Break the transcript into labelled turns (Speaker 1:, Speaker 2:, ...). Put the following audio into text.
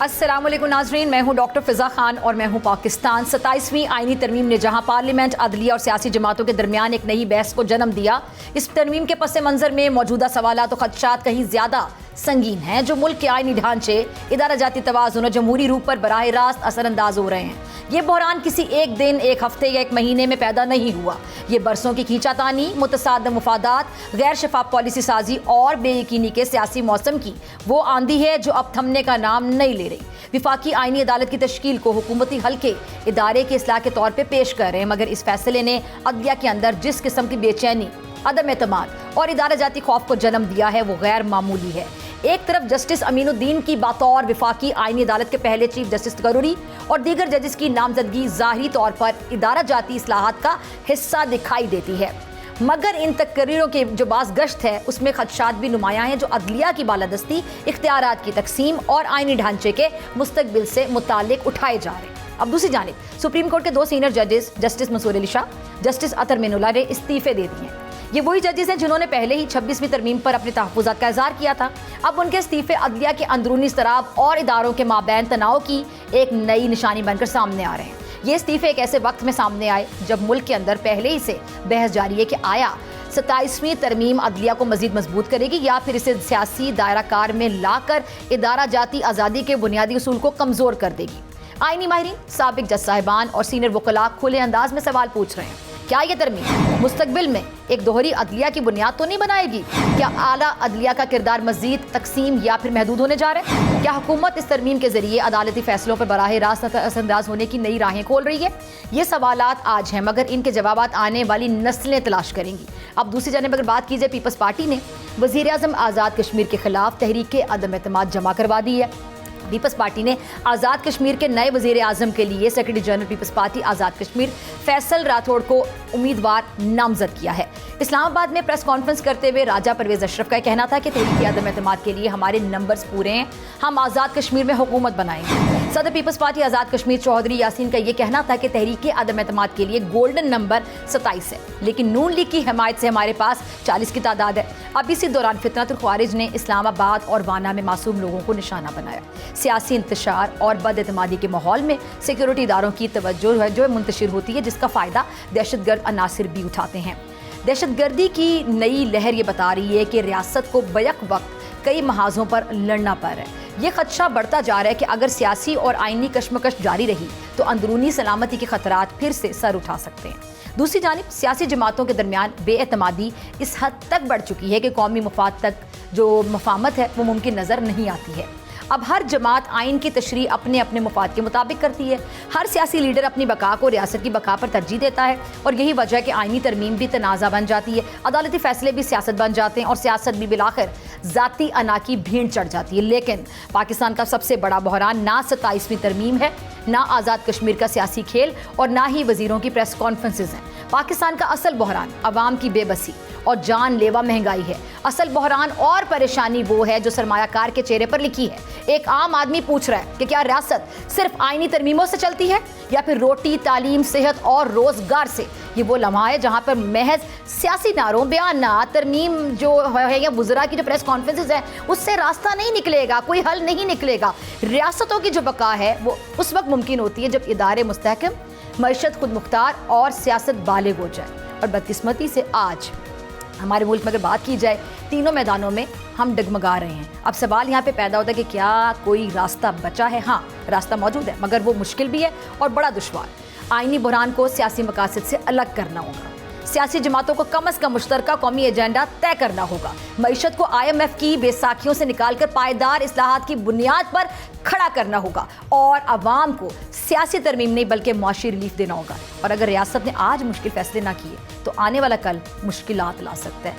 Speaker 1: अस्सलाम वालेकुम नाजरीन, मैं हूं डॉक्टर फ़िज़ा खान और मैं हूं पाकिस्तान। 27वीं आईनी तरमीम ने जहां पार्लियामेंट, अदलिया और सियासी जमातों के दरमियान एक नई बहस को जन्म दिया, इस तरमीम के पस मंज़र में मौजूदा सवालात और खदशात कहीं ज़्यादा संगीन हैं जो मुल्क के आईनी ढांचे, इदारा जाती तवाज़ुन और जमहूरी रूप पर बराह रास्त असरअंदाज हो रहे हैं। ये बहरान किसी एक दिन, एक हफ्ते या एक महीने में पैदा नहीं हुआ। ये बरसों की खींचातानी, मुतसादम मुफादात, गैर शफाफ पॉलिसी साजी और बेयकीनी के सियासी मौसम की वो आंधी है जो अब थमने का नाम नहीं ले रही। विफाकी आईनी अदालत की तश्कील को हुकूमती हल्के इदारे के इस्लाह के तौर पर पेश कर रहे हैं, मगर इस फैसले ने अदलिया के अंदर जिस किस्म की बेचैनी, अदम एतमाद और इदारा जाती खौफ को जन्म दिया है वो गैर मामूली है। एक तरफ जस्टिस अमीनुद्दीन की बतौर विफाकी आईनी अदालत के पहले चीफ जस्टिस तकर्रुरी और दीगर जजेस की नामजदगी ज़ाहिरी तौर पर इदारा जाती इस्लाहात का हिस्सा दिखाई देती है, मगर इन तकरीरों के जो बाज़ गश्त है उसमें खदशात भी नुमायां हैं जो अदलिया की बालादस्ती, इख्तियारात की तकसीम और आईनी ढांचे के मुस्तकबिल से मुताल्लिक उठाए जा रहे हैं। अब दूसरी जानिब सुप्रीम कोर्ट के 2 सीनियर जजेस जस्टिस मंसूर अली शाह, जस्टिस अतर मीनुल्लाह ने इस्तीफे दे दिए हैं। ये वही जजेस हैं जिन्होंने पहले ही 26वीं तरमीम पर अपने तहफ़्फ़ुज़ात का इज़हार किया था। अब उनके इस्तीफे अदलिया के अंदरूनी इसतराब और इदारों के माबैन तनाव की एक नई निशानी बनकर सामने आ रहे हैं। ये इस्तीफे एक ऐसे वक्त में सामने आए जब मुल्क के अंदर पहले ही से बहस जारी है कि आया 27वीं तरमीम अदलिया को मजीद मजबूत करेगी या फिर इसे सियासी दायरा कार में लाकर इदारा जाती आज़ादी के बुनियादी उसूल को कमज़ोर कर देगी। आईनी माहिरीन, साबिक जज साहिबान और सीनियर वकला खुले अंदाज में सवाल पूछ रहे हैं, क्या ये तरमीम मुस्तकबिल में एक दोहरी अदलिया की बुनियाद तो नहीं बनाएगी? क्या आला अदलिया का किरदार मजीद तकसीम या फिर महदूद होने जा रहा है? क्या हुकूमत इस तरमीम के जरिए अदालती फैसलों पर बराह रास्त असरअंदाज होने की नई राहें खोल रही है? ये सवालात आज हैं, मगर इनके जवाबात आने वाली नस्लें तलाश करेंगी। अब दूसरी जानिब अगर बात की जाए, पीपल्स पार्टी ने वज़ीर आज़म आज़ाद कश्मीर के खिलाफ तहरीक अदम एतमाद जमा करवा दी है। पीपल्स पार्टी ने आज़ाद कश्मीर के नए वज़ीर आज़म के लिए secretary general peoples party Azad Kashmir Faisal Rathore को उम्मीदवार नामजद किया है। इस्लामाबाद में प्रेस कॉन्फ्रेंस करते हुए राजा परवेज़ अशरफ का कहना था कि तहरीक अदम एतमाद के लिए हमारे नंबर्स पूरे हैं, हम आज़ाद कश्मीर में हुकूमत बनाएंगे। सदर पीपल्स पार्टी आज़ाद कश्मीर चौधरी यासीन का ये कहना था कि तहरीक अदम एतमाद के लिए गोल्डन नंबर 27 है, लेकिन नून लीग की हमायत से हमारे पास 40 की तादाद है। अब इसी दौरान फितनतुल ख्वारिज ने इस्लामाबाद और वाना में मासूम लोगों को निशाना बनाया। सियासी इंतशार और बदएतमादी के माहौल में सिक्योरिटी इदारों की तवज्जो है जो मुंतशिर होती है, जिसका फ़ायदा दहशतगर्द अनासिर भी उठाते हैं। दहशतगर्दी की नई लहर ये बता रही है कि रियासत को बैक वक्त कई महाजों पर लड़ना पड़ रहा है। ये खदशा बढ़ता जा रहा है कि अगर सियासी और आईनी कशमकश जारी रही तो अंदरूनी सलामती के खतरात फिर से सर उठा सकते हैं। दूसरी जानिब सियासी जमातों के दरमियान बेएतमादी इस हद तक बढ़ चुकी है कि कौमी मफाद तक जो मफाहमत है वो मुमकिन नज़र नहीं आती है। अब हर जमात आइन की तशरीह अपने अपने मफाद के मुताबिक करती है। हर सियासी लीडर अपनी बका को रियासत की बका पर तरजीह देता है और यही वजह है कि आइनी तरमीम भी तनाज़ा बन जाती है, अदालती फैसले भी सियासत बन जाते हैं और सियासत भी बिलाखिर ज़ाती अना की भीड़ चढ़ जाती है। लेकिन पाकिस्तान का सबसे बड़ा बहरान ना 27वीं तरमीम है, ना आज़ाद कश्मीर का सियासी खेल और ना ही वज़ीरों की प्रेस कॉन्फ्रेंसेज हैं। पाकिस्तान का असल बहरान अवाम की बेबसी और जानलेवा महंगाई है। असल बहरान और परेशानी वो है जो सरमायाकार के चेहरे पर लिखी है। एक आम आदमी पूछ रहा है कि क्या रियासत सिर्फ आईनी तरमीमों से चलती है या फिर रोटी, तालीम, सेहत और रोजगार से? ये वो लम्हा है जहाँ पर महज सियासी नारों, बयाना, तरमीम जो है या वुज़रा की जो प्रेस कॉन्फ्रेंसेज है उससे रास्ता नहीं निकलेगा, कोई हल नहीं निकलेगा। रियासतों की जो बका है वो उस वक्त मुमकिन होती है जब इदारे मुस्तहकम, मईशत खुद मुख्तार और सियासत बालिग हो जाए। और बदकिस्मती से आज हमारे मुल्क में अगर बात की जाए, तीनों मैदानों में हम डगमगा रहे हैं। अब सवाल यहाँ पे पैदा होता है कि क्या कोई रास्ता बचा है? हाँ, रास्ता मौजूद है, मगर वो मुश्किल भी है और बड़ा दुश्वार। आईनी बहरान को सियासी मकासद से अलग करना होगा। सियासी जमातों को कम अज़ कम मुश्तरका कौमी एजेंडा तय करना होगा। मईशत को IMF की बेसाखियों से निकालकर पायदार इस्लाहात की बुनियाद पर खड़ा करना होगा और अवाम को सियासी तरमीम नहीं बल्कि मुआशी रिलीफ देना होगा। और अगर रियासत ने आज मुश्किल फैसले ना किए तो आने वाला कल मुश्किलात ला सकता है।